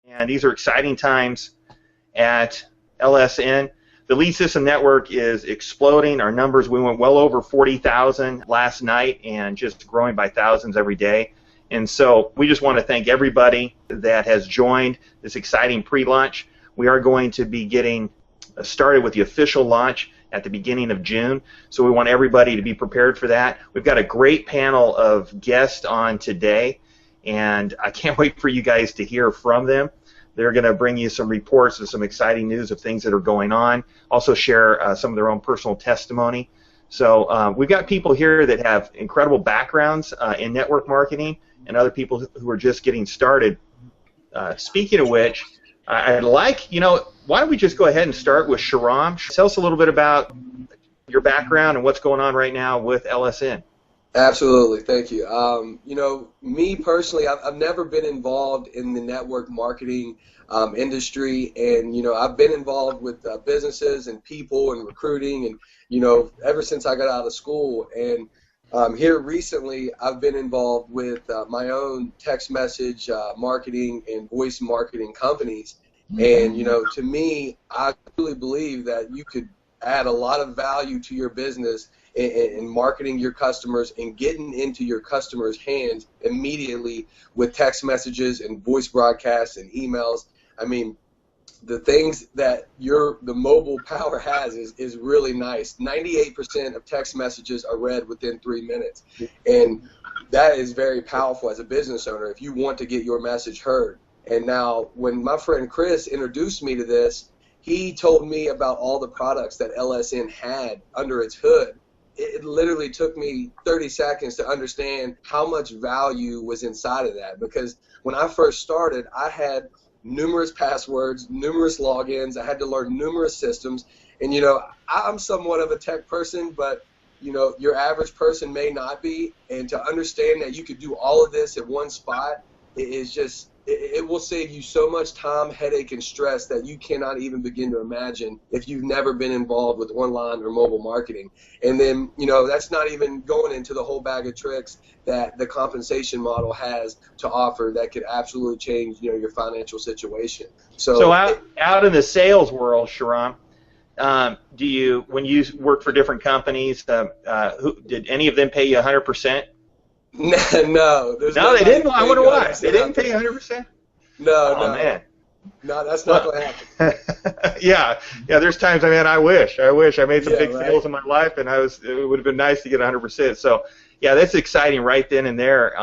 and these are exciting times at LSN. The lead system network is exploding. Our numbers, we went well over 40,000 last night and just growing by thousands every day. And so we just want to thank everybody that has joined this exciting pre-launch. We are going to be getting started with the official launch at the beginning of June, so we want everybody to be prepared for that. We've got a great panel of guests on today, and I can't wait for you guys to hear from them. They're going to bring you some reports and some exciting news of things that are going on, also share some of their own personal testimony. So we've got people here that have incredible backgrounds in network marketing and other people who are just getting started. Speaking of which, I'd like, why don't we just go ahead and start with Shahram. Tell us a little bit about your background and what's going on right now with LSN. Absolutely, thank you. Me personally, I've never been involved in the network marketing industry, and I've been involved with businesses and people and recruiting, and ever since I got out of school. And here recently, I've been involved with my own text message marketing and voice marketing companies. And to me, I really believe that you could add a lot of value to your business in marketing your customers and getting into your customers' hands immediately with text messages and voice broadcasts and emails. I mean, the things that the mobile power has is really nice. 98% of text messages are read within 3 minutes, and that is very powerful as a business owner if you want to get your message heard. And now, when my friend Chris introduced me to this, he told me about all the products that LSN had under its hood. It literally took me 30 seconds to understand how much value was inside of that, because when I first started, I had numerous passwords, numerous logins. I had to learn numerous systems. And, I'm somewhat of a tech person, but, your average person may not be. And to understand that you could do all of this at one spot is just, it will save you so much time, headache, and stress that you cannot even begin to imagine if you've never been involved with online or mobile marketing. And then, that's not even going into the whole bag of tricks that the compensation model has to offer that could absolutely change, your financial situation. So out in the sales world, Shahram, when you work for different companies, did any of them pay you 100%? No. No, they didn't. I wonder why. They didn't pay 100%? No, man. No, that's not going to happen. Yeah. There's times, I wish I made some big sales in my life, and it would have been nice to get 100%. So, yeah, that's exciting right then and there.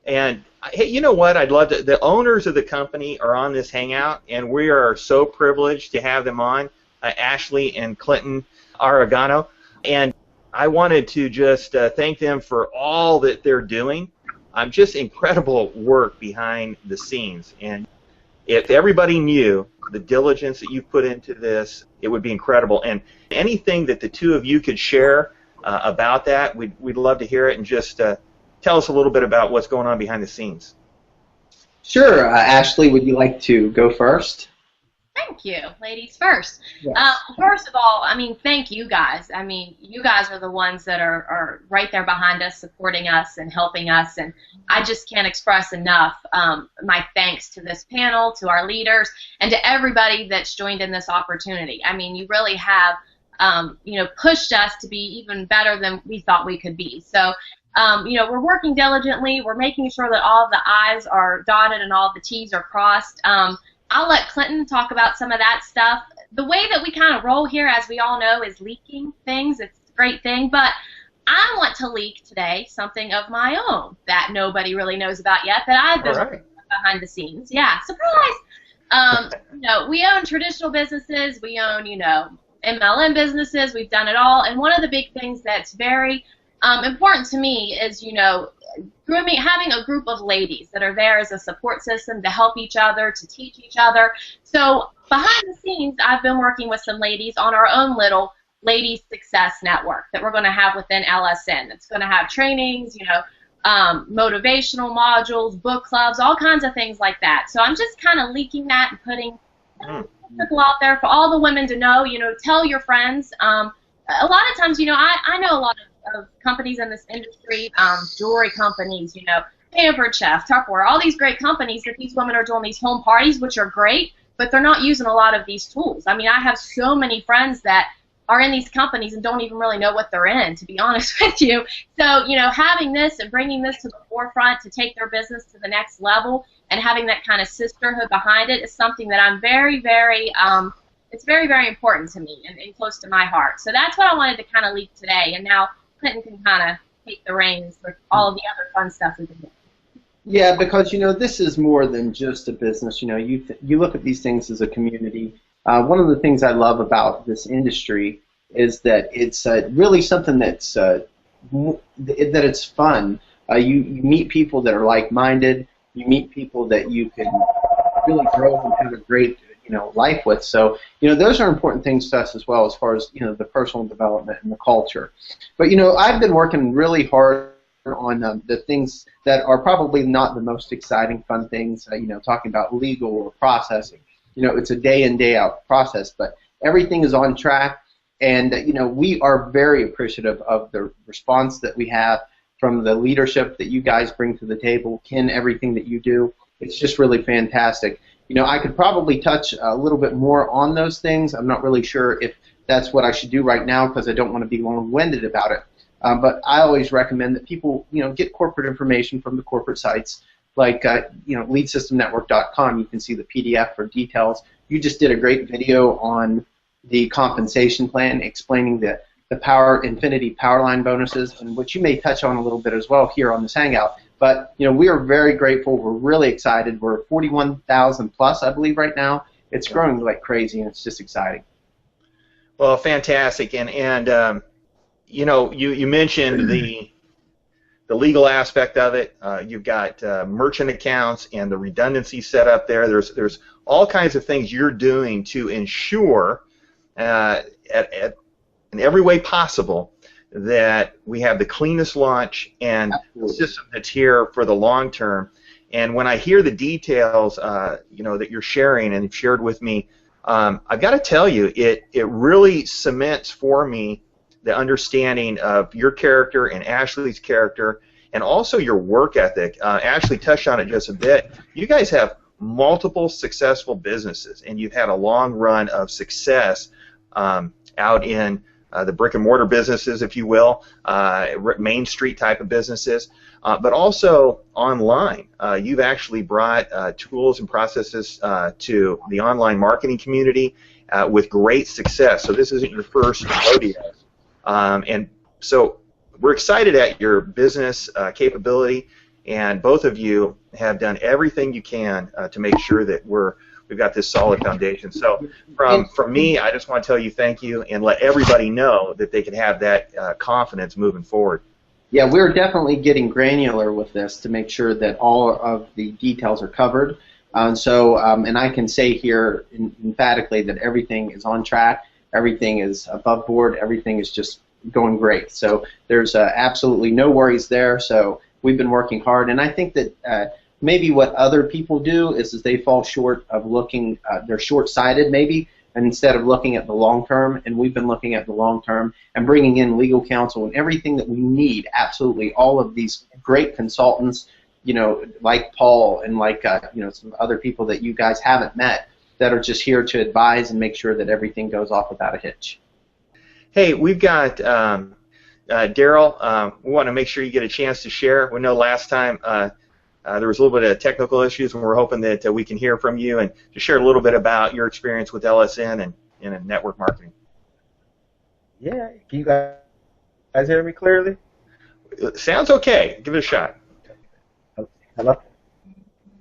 And hey, you know what? I'd love to. The owners of the company are on this Hangout, and we are so privileged to have them on, Ashley and Clinton Aragano, and I wanted to just thank them for all that they're doing. Just incredible work behind the scenes. And if everybody knew the diligence that you've put into this, it would be incredible. And anything that the two of you could share about that, we'd love to hear it. And just tell us a little bit about what's going on behind the scenes. Sure. Ashley, would you like to go first? Thank you. Ladies first. Yes. First of all, thank you guys. You guys are the ones that are right there behind us, supporting us and helping us, and I just can't express enough my thanks to this panel, to our leaders, and to everybody that's joined in this opportunity. You really have, pushed us to be even better than we thought we could be. So, we're working diligently. We're making sure that all of the I's are dotted and all of the T's are crossed. I'll let Clinton talk about some of that stuff. The way that we kind of roll here, as we all know, is leaking things. It's a great thing, but I want to leak today something of my own that nobody really knows about yet that I've been working behind the scenes. Yeah, surprise! We own traditional businesses. We own, MLM businesses. We've done it all, and one of the big things that's very important to me is, having a group of ladies that are there as a support system to help each other, to teach each other. So behind the scenes, I've been working with some ladies on our own little Ladies Success Network that we're going to have within LSN. It's going to have trainings, motivational modules, book clubs, all kinds of things like that. So I'm just kind of leaking that and putting people out there for all the women to know, tell your friends. A lot of times, I know a lot of companies in this industry, jewelry companies, Pampered Chef, Tupperware, all these great companies that these women are doing these home parties, which are great, but they're not using a lot of these tools. I mean, I have so many friends that are in these companies and don't even really know what they're in, to be honest with you. So, you know, having this and bringing this to the forefront to take their business to the next level and having that kind of sisterhood behind it is something that I'm very, very, it's very, very important to me and close to my heart. So that's what I wanted to kind of lead today. And now Clinton can kind of take the reins with all of the other fun stuff we've been doing. Yeah, because, you know, this is more than just a business. You know, you look at these things as a community. One of the things I love about this industry is that it's really something that's that it's fun. You meet people that are like-minded. You meet people that you can really grow and have a great, you know, life with. So, you know, those are important things to us as well, as far as, you know, the personal development and the culture. But, you know, I've been working really hard on the things that are probably not the most exciting, fun things, you know, talking about legal or processing. You know, it's a day in, day out process, but everything is on track, and, you know, we are very appreciative of the response that we have from the leadership that you guys bring to the table. Ken, everything that you do, it's just really fantastic. You know, I could probably touch a little bit more on those things. I'm not really sure if that's what I should do right now because I don't want to be long-winded about it. But I always recommend that people, you know, get corporate information from the corporate sites like, you know, leadsystemnetwork.com. You can see the PDF for details. You just did a great video on the compensation plan, explaining the Infinity Powerline bonuses, and which you may touch on a little bit as well here on this Hangout. But, you know, we are very grateful. We're really excited. We're 41,000 plus, I believe, right now. It's growing like crazy, and it's just exciting. Well, fantastic. And you know, you mentioned the legal aspect of it. You've got merchant accounts and the redundancy set up there. There's all kinds of things you're doing to ensure in every way possible that we have the cleanest launch and a system that's here for the long term. And when I hear the details, you know, that you're sharing and you've shared with me, I've got to tell you, it really cements for me the understanding of your character and Ashley's character, and also your work ethic. Ashley touched on it just a bit. You guys have multiple successful businesses, and you've had a long run of success out in the brick-and-mortar businesses, if you will, Main Street type of businesses, but also online. You've actually brought tools and processes to the online marketing community with great success. So this isn't your first rodeo. And so we're excited at your business capability, and both of you have done everything you can to make sure that we've got this solid foundation. So from me, I just want to tell you thank you and let everybody know that they can have that confidence moving forward. Yeah, we're definitely getting granular with this to make sure that all of the details are covered. And I can say here emphatically that everything is on track. Everything is above board. Everything is just going great. So there's absolutely no worries there. So we've been working hard, and I think that maybe what other people do is they fall short of looking. They're short-sighted maybe, and instead of looking at the long term. And we've been looking at the long term and bringing in legal counsel and everything that we need. Absolutely, all of these great consultants, you know, like Paul and like you know, some other people that you guys haven't met, that are just here to advise and make sure that everything goes off without a hitch. Hey, we've got Daryl. We want to make sure you get a chance to share. We know last time there was a little bit of technical issues, and we're hoping that we can hear from you and to share a little bit about your experience with LSN and network marketing. Yeah, can you guys hear me clearly? Sounds okay. Give it a shot. Hello?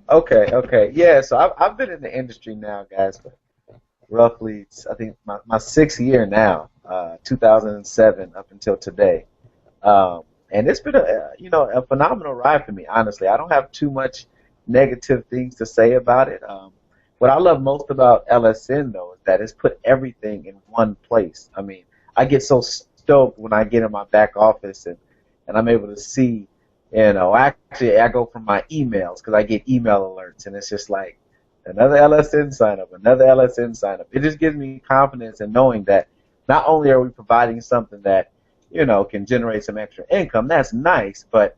Okay. Yeah, so I've been in the industry now, guys, for roughly, I think, my 6th year now, 2007 up until today. And it's been a phenomenal ride for me, honestly. I don't have too much negative things to say about it. What I love most about LSN, though, is that it's put everything in one place. I mean, I get so stoked when I get in my back office and I'm able to see, you know, actually I go from my emails because I get email alerts, and it's just like another LSN sign up, another LSN sign up. It just gives me confidence in knowing that not only are we providing something that, you know, can generate some extra income, that's nice, but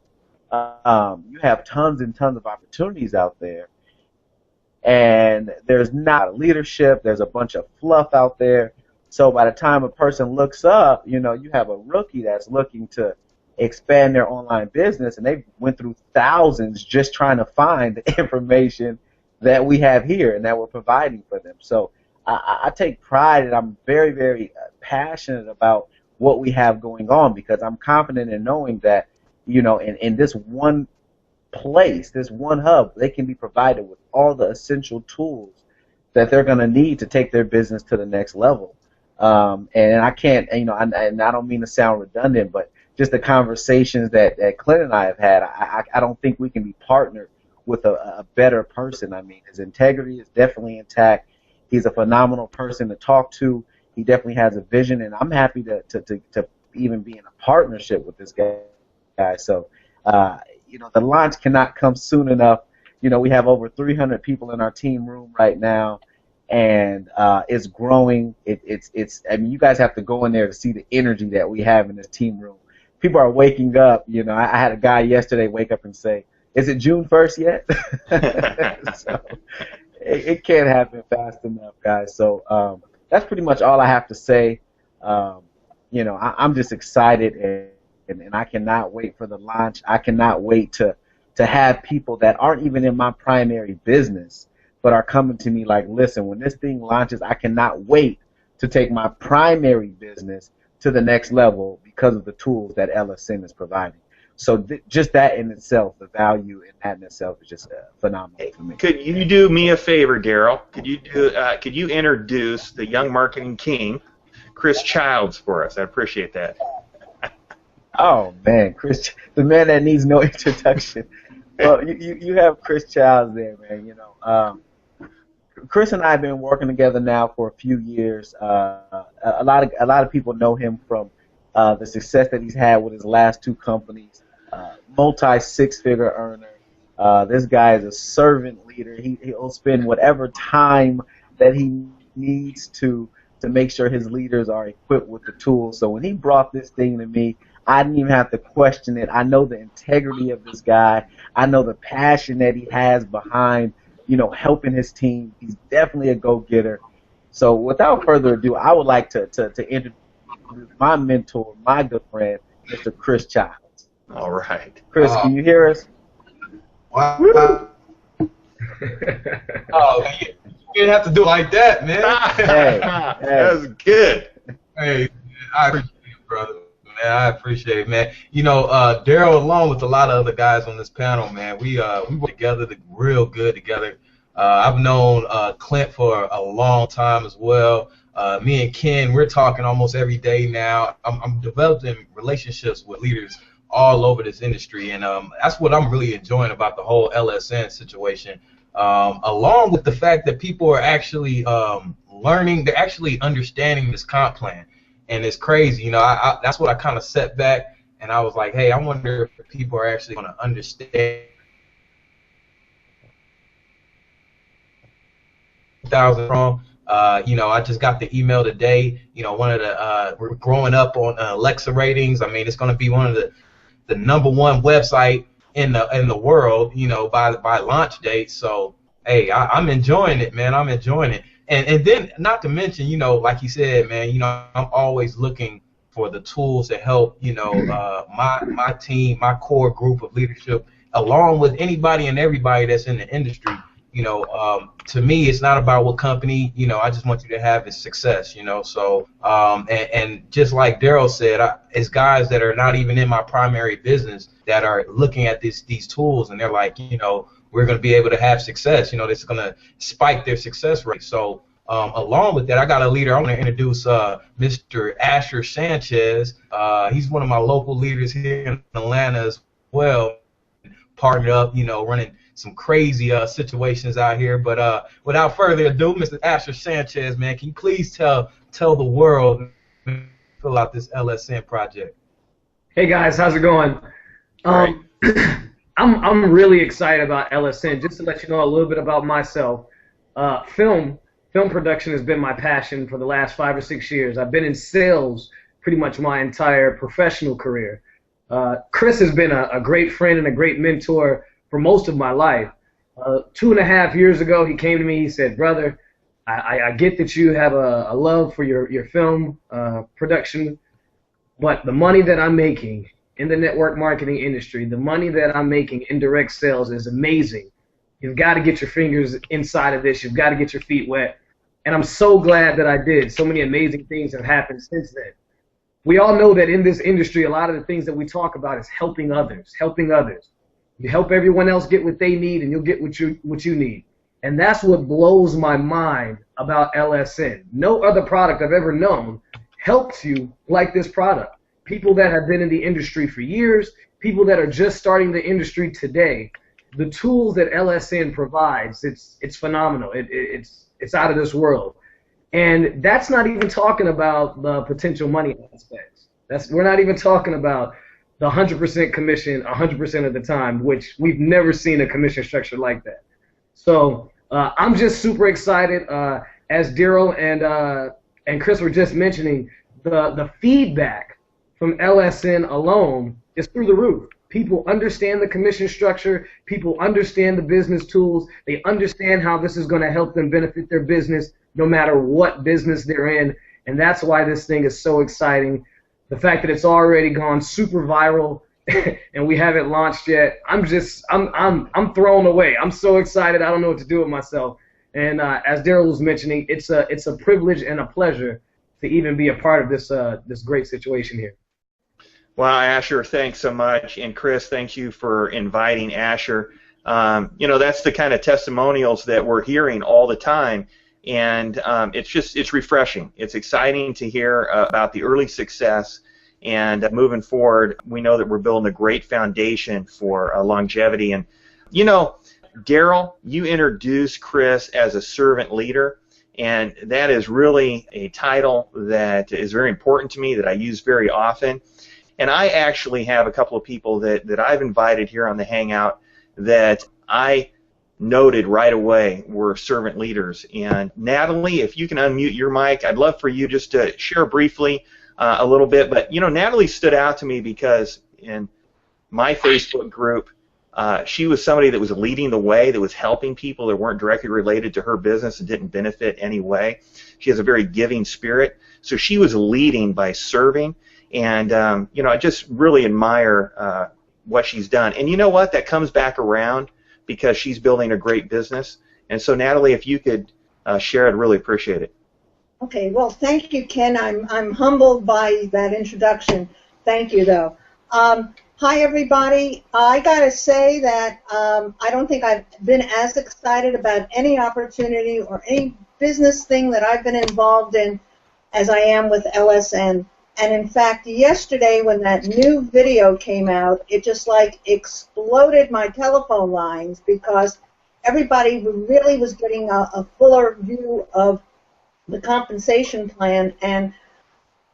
you have tons and tons of opportunities out there, and there's not leadership. There's a bunch of fluff out there. So by the time a person looks up, you know, you have a rookie that's looking to expand their online business, and they went through thousands just trying to find the information that we have here and that we're providing for them. So I take pride, and I'm very, very passionate about what we have going on, because I'm confident in knowing that, you know, in this one place, this one hub, they can be provided with all the essential tools that they're going to need to take their business to the next level. And I can't, you know, and I don't mean to sound redundant, but just the conversations that Clint and I have had, I don't think we can be partnered with a better person. I mean, his integrity is definitely intact. He's a phenomenal person to talk to. He definitely has a vision, and I'm happy to even be in a partnership with this guy. So, you know, the launch cannot come soon enough. You know, we have over 300 people in our team room right now, and it's growing. It's. I mean, you guys have to go in there to see the energy that we have in this team room. People are waking up. You know, I had a guy yesterday wake up and say, "Is it June 1st yet?" So it can't happen fast enough, guys. So that's pretty much all I have to say. You know, I'm just excited, and I cannot wait for the launch. I cannot wait to have people that aren't even in my primary business, but are coming to me like, listen, when this thing launches, I cannot wait to take my primary business to the next level because of the tools that LSN is providing. So just that in itself, the value in that in itself is just phenomenal for me. Could you do me a favor, Daryl? Could you introduce the young marketing king, Chris Childs, for us? I appreciate that. Oh man, Chris, the man that needs no introduction. Well, you have Chris Childs there, man. You know, Chris and I have been working together now for a few years. A lot of people know him from the success that he's had with his last two companies. Multi-six-figure earner. This guy is a servant leader. He'll spend whatever time that he needs to make sure his leaders are equipped with the tools. So when he brought this thing to me, I didn't even have to question it. I know the integrity of this guy. I know the passion that he has behind, you know, helping his team. He's definitely a go-getter. So without further ado, I would like to introduce my mentor, my good friend, Mr. Chris Childs. All right. Chris, can you hear us? Wow. Oh, you didn't have to do it like that, man. Hey, that was good. Hey, I appreciate it, brother. Man, I appreciate it, man. You know, Daryl, along with a lot of other guys on this panel, man, we work together real good together. I've known Clint for a long time as well. Me and Ken, we're talking almost every day now. I'm developing relationships with leaders all over this industry, and that's what I'm really enjoying about the whole LSN situation. Along with the fact that people are actually learning, they're actually understanding this comp plan. And it's crazy, you know, that's what I kind of set back, and I was like, hey, I wonder if people are actually going to understand 1,000 strong. You know, I just got the email today, you know, one of the, we're growing up on Alexa ratings. I mean, it's going to be one of the #1 website in the world, you know, by launch date. So, hey, I'm enjoying it, man. I'm enjoying it. And then, not to mention, you know, like you said, man, you know, I'm always looking for the tools to help, you know, my team, my core group of leadership, along with anybody and everybody that's in the industry. You know, to me, it's not about what company, you know, I just want you to have is success, you know. So, and just like Daryl said, it's guys that are not even in my primary business that are looking at these tools, and they're like, you know, we're going to be able to have success. You know, it's going to spike their success rate. So along with that, I got a leader. I want to introduce Mr. Asher Sanchez. He's one of my local leaders here in Atlanta as well. Partnered up, you know, running some crazy situations out here. But without further ado, Mr. Asher Sanchez, man, can you please tell the world, fill out this LSN project? Hey guys, how's it going? I'm really excited about LSN. Just to let you know a little bit about myself, film production has been my passion for the last 5 or 6 years. I've been in sales pretty much my entire professional career. Chris has been a great friend and a great mentor for most of my life. 2.5 years ago, he came to me. He said, "Brother, I get that you have a love for your film production, but the money that I'm making in the network marketing industry, the money that I'm making in direct sales is amazing. You've got to get your fingers inside of this. You've got to get your feet wet." And I'm so glad that I did. So many amazing things have happened since then. We all know that in this industry, a lot of the things that we talk about is helping others, helping others. You help everyone else get what they need, and you'll get what you need. And that's what blows my mind about LSN. No other product I've ever known helps you like this product. People that have been in the industry for years, people that are just starting the industry today, the tools that LSN provides, it's phenomenal. It's out of this world. And that's not even talking about the potential money aspects. We're not even talking about the 100% commission 100% of the time, which we've never seen a commission structure like that. So I'm just super excited. As Daryl and Chris were just mentioning, the feedback from LSN alone is through the roof. People understand the commission structure. People understand the business tools. They understand how this is going to help them benefit their business no matter what business they're in. And that's why this thing is so exciting. The fact that it's already gone super viral and we haven't launched yet, I'm thrown away. I'm so excited. I don't know what to do with myself. And as Daryl was mentioning, it's a privilege and a pleasure to even be a part of this great situation here. Well, Asher, thanks so much. And Chris, thank you for inviting Asher. That's the kind of testimonials that we're hearing all the time. And it's refreshing. It's exciting to hear about the early success. And moving forward, we know that we're building a great foundation for longevity. And, Daryl, you introduced Chris as a servant leader. And that is really a title that is very important to me, that I use very often. And I actually have a couple of people that I've invited here on the Hangout that I noted right away were servant leaders. And Natalie, if you can unmute your mic, I'd love for you just to share briefly a little bit. But, Natalie stood out to me because in my Facebook group, she was somebody that was leading the way, that was helping people that weren't directly related to her business and didn't benefit any way. She has a very giving spirit. So she was leading by serving. And, I just really admire what she's done. And you know what? That comes back around because she's building a great business. And so, Natalie, if you could share, I'd really appreciate it. Okay. Well, thank you, Ken. I'm humbled by that introduction. Thank you, though. Hi, everybody. I got to say that I don't think I've been as excited about any opportunity or any business thing that I've been involved in as I am with LSN. And in fact, yesterday when that new video came out, it just like exploded my telephone lines because everybody really was getting a fuller view of the compensation plan, and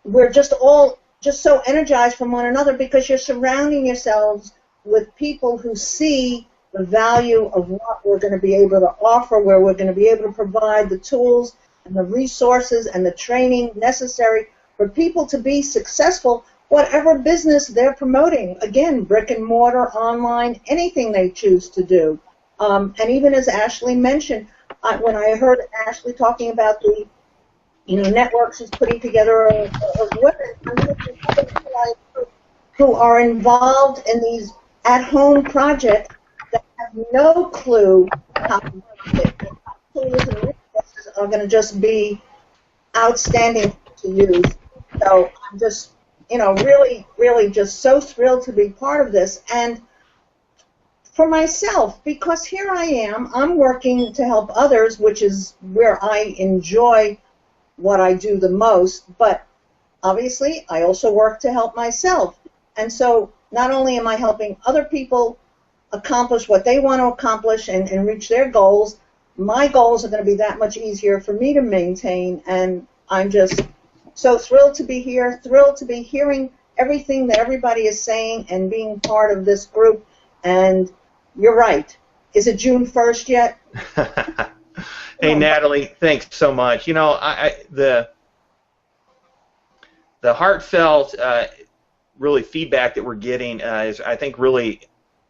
we're just all just so energized from one another because you're surrounding yourselves with people who see the value of what we're going to be able to offer, where we're going to be able to provide the tools and the resources and the training necessary for people to be successful, whatever business they're promoting. Again, brick and mortar, online, anything they choose to do. And even as Ashley mentioned, when I heard Ashley talking about the networks is putting together of women who are involved in these at-home projects that have no clue how to do it. Tools and resources are going to just be outstanding to use. So I'm just, really, really just so thrilled to be part of this. And for myself, because here I am, I'm working to help others, which is where I enjoy what I do the most. But obviously, I also work to help myself. And so not only am I helping other people accomplish what they want to accomplish and reach their goals, my goals are going to be that much easier for me to maintain. And I'm just so thrilled to be here, thrilled to be hearing everything that everybody is saying and being part of this group. And you're right. Is it June 1st yet? Hey, Natalie, thanks so much. The heartfelt really feedback that we're getting is, I think, really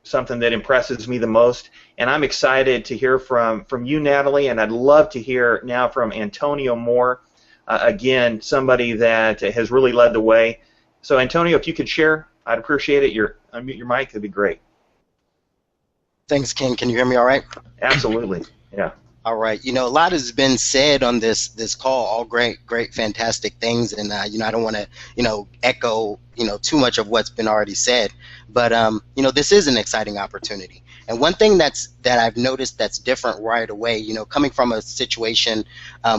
something that impresses me the most. And I'm excited to hear from you, Natalie, and I'd love to hear now from Antonio Moore, again, somebody that has really led the way. So, Antonio, if you could share, I'd appreciate it. Unmute your mic, that'd be great. Thanks, Ken. Can you hear me all right? Absolutely, yeah. All right. You know, a lot has been said on this call, all great, fantastic things, and you know, I don't want to, you know, echo, you know, too much of what's been already said, but you know, this is an exciting opportunity. And one thing that I've noticed that's different right away, you know, coming from a situation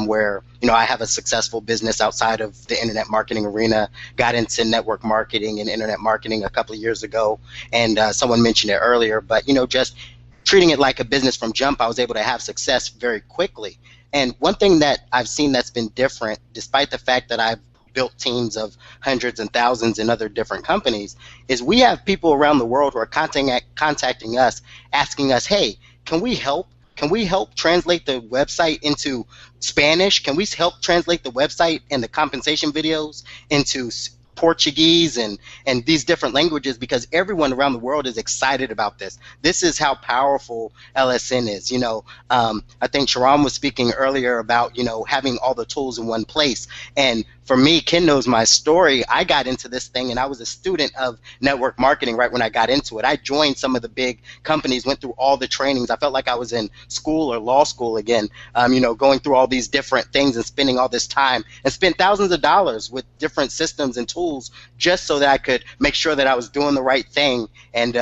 where, you know, I have a successful business outside of the internet marketing arena, got into network marketing and internet marketing a couple of years ago, and someone mentioned it earlier, but, you know, just treating it like a business from jump, I was able to have success very quickly. And one thing that I've seen that's been different, despite the fact that I've built teams of hundreds and thousands in other different companies, is we have people around the world who are contacting us, asking us, hey, can we help? Can we help translate the website into Spanish? Can we help translate the website and the compensation videos into Portuguese and these different languages, because everyone around the world is excited about this. This is how powerful LSN is. You know, I think Sharon was speaking earlier about, you know, having all the tools in one place. And for me, Ken knows my story. I got into this thing and I was a student of network marketing right when I got into it. I joined some of the big companies, went through all the trainings. I felt like I was in school or law school again, you know, going through all these different things and spending all this time, and spent thousands of dollars with different systems and tools just so that I could make sure that I was doing the right thing. And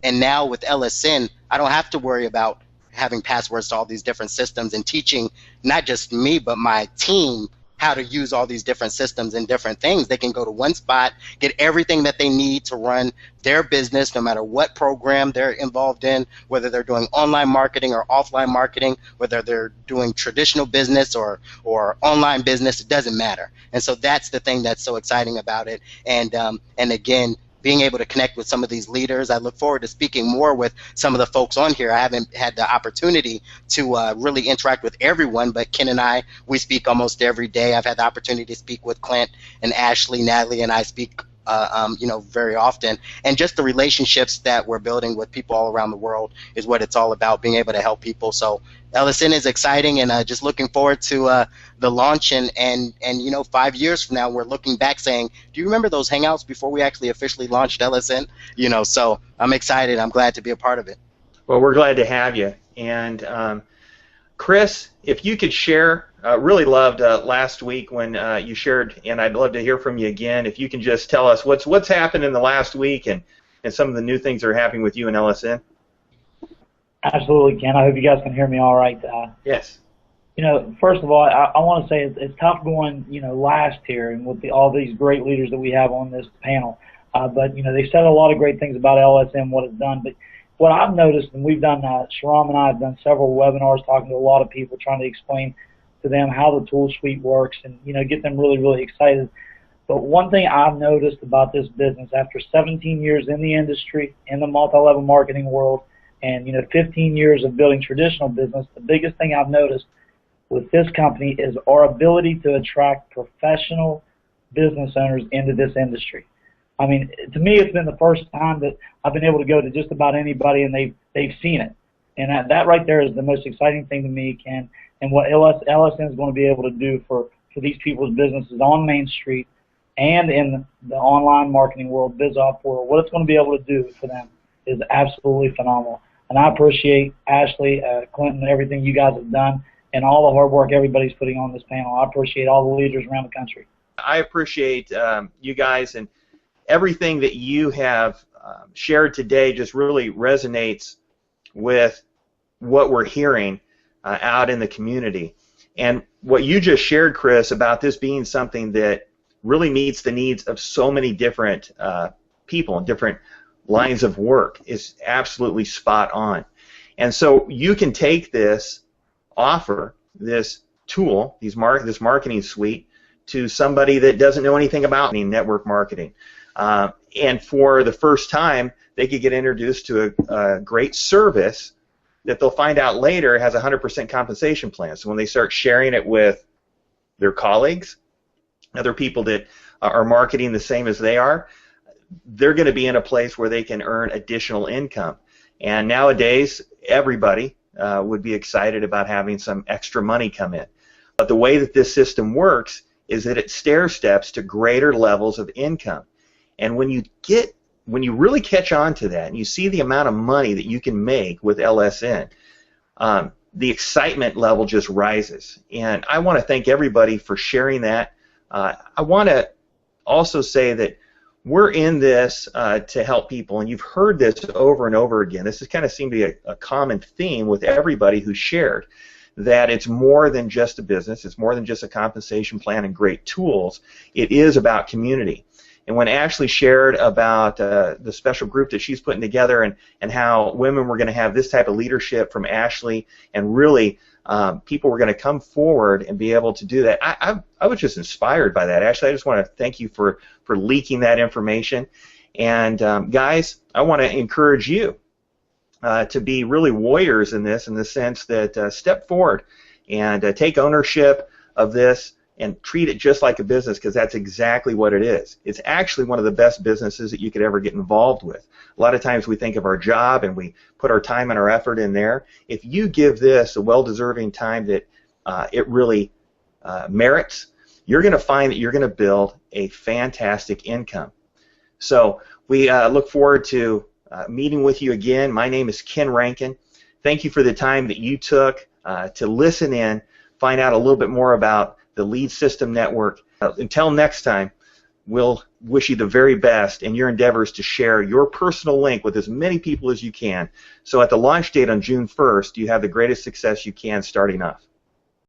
now with LSN, I don't have to worry about having passwords to all these different systems and teaching not just me but my team how to use all these different systems and different things. They can go to one spot, get everything that they need to run their business, no matter what program they're involved in, whether they're doing online marketing or offline marketing, whether they're doing traditional business or online business, it doesn't matter. And so that's the thing that's so exciting about it. And again, being able to connect with some of these leaders. I look forward to speaking more with some of the folks on here. I haven't had the opportunity to really interact with everyone, but Ken and I, we speak almost every day. I've had the opportunity to speak with Clint and Ashley. Natalie and I speak you know, very often. And just the relationships that we're building with people all around the world is what it's all about, being able to help people. So LSN is exciting, and just looking forward to the launch. And you know, 5 years from now, we're looking back saying, do you remember those Hangouts before we actually officially launched LSN? You know, so I'm excited. I'm glad to be a part of it. Well, we're glad to have you. And Chris, if you could share, really loved last week when you shared, and I'd love to hear from you again. If you can just tell us what's happened in the last week and some of the new things that are happening with you and LSN. Absolutely, Ken. I hope you guys can hear me all right. Yes. You know, first of all, I want to say it's tough going, you know, last here and with all these great leaders that we have on this panel. But, you know, they said a lot of great things about LSM, what it's done. But what I've noticed, and we've done, Sharon and I have done several webinars talking to a lot of people, trying to explain to them how the tool suite works and, you know, get them really, really excited. But one thing I've noticed about this business, after 17 years in the industry, in the multi-level marketing world, and, you know, 15 years of building traditional business, the biggest thing I've noticed with this company is our ability to attract professional business owners into this industry. I mean, to me, it's been the first time that I've been able to go to just about anybody and they've seen it. And that right there is the most exciting thing to me, Ken, and what LSN is going to be able to do for these people's businesses on Main Street and in the online marketing world, BizOp world. What it's going to be able to do for them is absolutely phenomenal. And I appreciate Ashley, Clinton, everything you guys have done, and all the hard work everybody's putting on this panel. I appreciate all the leaders around the country. I appreciate you guys, and everything that you have shared today just really resonates with what we're hearing out in the community. And what you just shared, Chris, about this being something that really meets the needs of so many different people and different lines of work is absolutely spot on. And so you can take this offer, this tool, this marketing suite, to somebody that doesn't know anything about network marketing. And for the first time, they could get introduced to a great service that they'll find out later has a 100% compensation plan. So when they start sharing it with their colleagues, other people that are marketing the same as they are, they're going to be in a place where they can earn additional income. And nowadays, everybody would be excited about having some extra money come in. But the way that this system works is that it stair steps to greater levels of income. And when you really catch on to that and you see the amount of money that you can make with LSN, the excitement level just rises. And I want to thank everybody for sharing that. I want to also say that we're in this to help people, and you've heard this over and over again. This has kind of seemed to be a common theme with everybody who shared, that it's more than just a business, it's more than just a compensation plan and great tools. It is about community. And when Ashley shared about the special group that she's putting together and how women were going to have this type of leadership from Ashley, and really people were going to come forward and be able to do that, I was just inspired by that. Ashley, I just want to thank you for leaking that information. And guys, I want to encourage you to be really warriors in this, in the sense that step forward and take ownership of this and treat it just like a business, because that's exactly what it is. It's actually one of the best businesses that you could ever get involved with. A lot of times we think of our job and we put our time and our effort in there. If you give this a well-deserving time that it really merits, you're going to find that you're going to build a fantastic income. So we look forward to meeting with you again. My name is Ken Rankin. Thank you for the time that you took to listen in, find out a little bit more about the Lead System Network. Until next time, we'll wish you the very best in your endeavors to share your personal link with as many people as you can. So at the launch date on June 1st, you have the greatest success you can starting off.